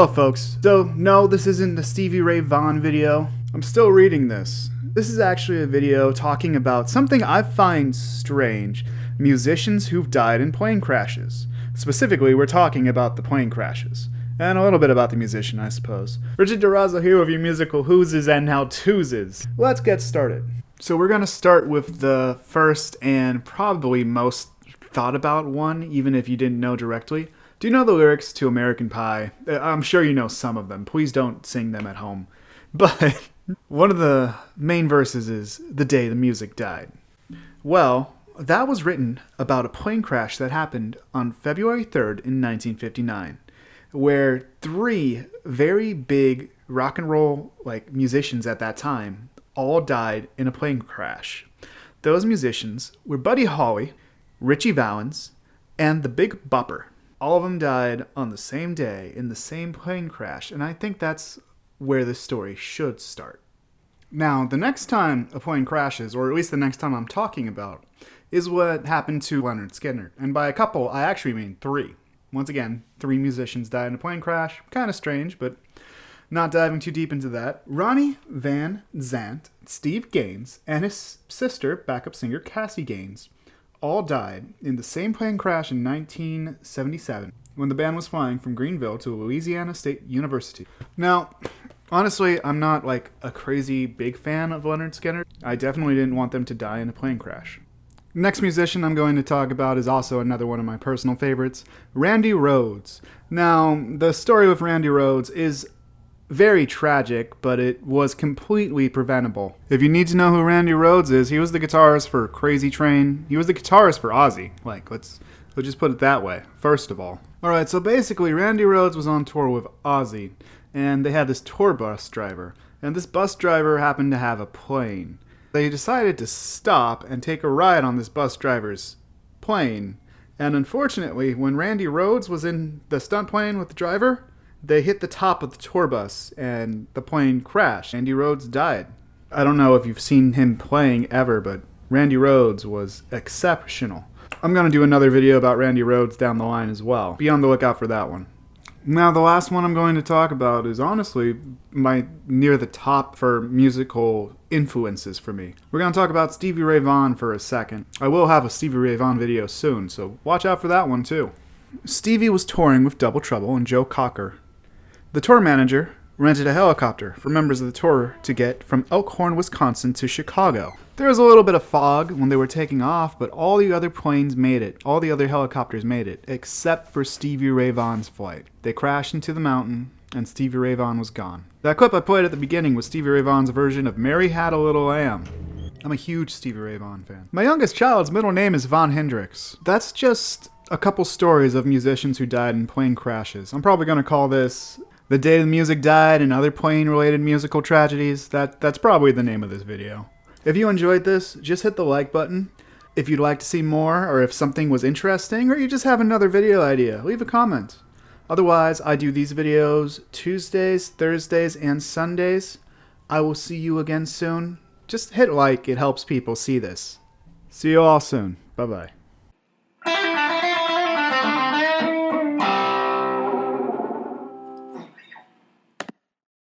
Hello folks. So no, this isn't the Stevie Ray Vaughn video. I'm still reading this. This is actually a video talking about something I find strange. Musicians who've died in plane crashes. Specifically, we're talking about the plane crashes. And a little bit about the musician, I suppose. Richard Durazo here with your musical who's and how-to's. Let's get started. So we're gonna start with the first and probably most thought about one, even if you didn't know directly. Do you know the lyrics to American Pie? I'm sure you know some of them. Please don't sing them at home. But one of the main verses is, "The day the music died." Well, that was written about a plane crash that happened on February 3rd in 1959, where three very big rock and roll musicians at that time all died in a plane crash. Those musicians were Buddy Holly, Ritchie Valens, and the Big Bopper. All of them died on the same day in the same plane crash, and I think that's where the story should start. Now, the next time a plane crashes, or at least the next time I'm talking about, is what happened to Lynyrd Skynyrd. And by a couple, I actually mean three. Once again, three musicians died in a plane crash. Kind of strange, but not diving too deep into that. Ronnie Van Zant, Steve Gaines, and his sister, backup singer Cassie Gaines, all died in the same plane crash in 1977 when the band was flying from Greenville to Louisiana State University. Now, honestly, I'm not a crazy big fan of Lynyrd Skynyrd. I definitely didn't want them to die in a plane crash. Next musician I'm going to talk about is also another one of my personal favorites, Randy Rhoads. Now, the story with Randy Rhoads is very tragic, but it was completely preventable. If you need to know who Randy Rhoads is, he was the guitarist for Crazy Train. He was the guitarist for Ozzy. Let's just put it that way, first of all. Alright, so basically Randy Rhoads was on tour with Ozzy, and they had this tour bus driver. And this bus driver happened to have a plane. They decided to stop and take a ride on this bus driver's plane. And unfortunately, when Randy Rhoads was in the stunt plane with the driver, they hit the top of the tour bus and the plane crashed. Randy Rhoads died. I don't know if you've seen him playing ever, but Randy Rhoads was exceptional. I'm going to do another video about Randy Rhoads down the line as well. Be on the lookout for that one. Now, the last one I'm going to talk about is honestly near the top for musical influences for me. We're going to talk about Stevie Ray Vaughn for a second. I will have a Stevie Ray Vaughn video soon, so watch out for that one too. Stevie was touring with Double Trouble and Joe Cocker. The tour manager rented a helicopter for members of the tour to get from Elkhorn, Wisconsin to Chicago. There was a little bit of fog when they were taking off, but all the other planes made it. All the other helicopters made it, except for Stevie Ray Vaughn's flight. They crashed into the mountain, and Stevie Ray Vaughan was gone. That clip I played at the beginning was Stevie Ray Vaughan's version of Mary Had a Little Lamb. I'm a huge Stevie Ray Vaughan fan. My youngest child's middle name is Von Hendricks. That's just a couple stories of musicians who died in plane crashes. I'm probably going to call this "The Day the Music Died and Other Plane-Related Musical Tragedies." That's probably the name of this video. If you enjoyed this, just hit the like button. If you'd like to see more, or if something was interesting, or you just have another video idea, leave a comment. Otherwise, I do these videos Tuesdays, Thursdays, and Sundays. I will see you again soon. Just hit like, it helps people see this. See you all soon. Bye-bye.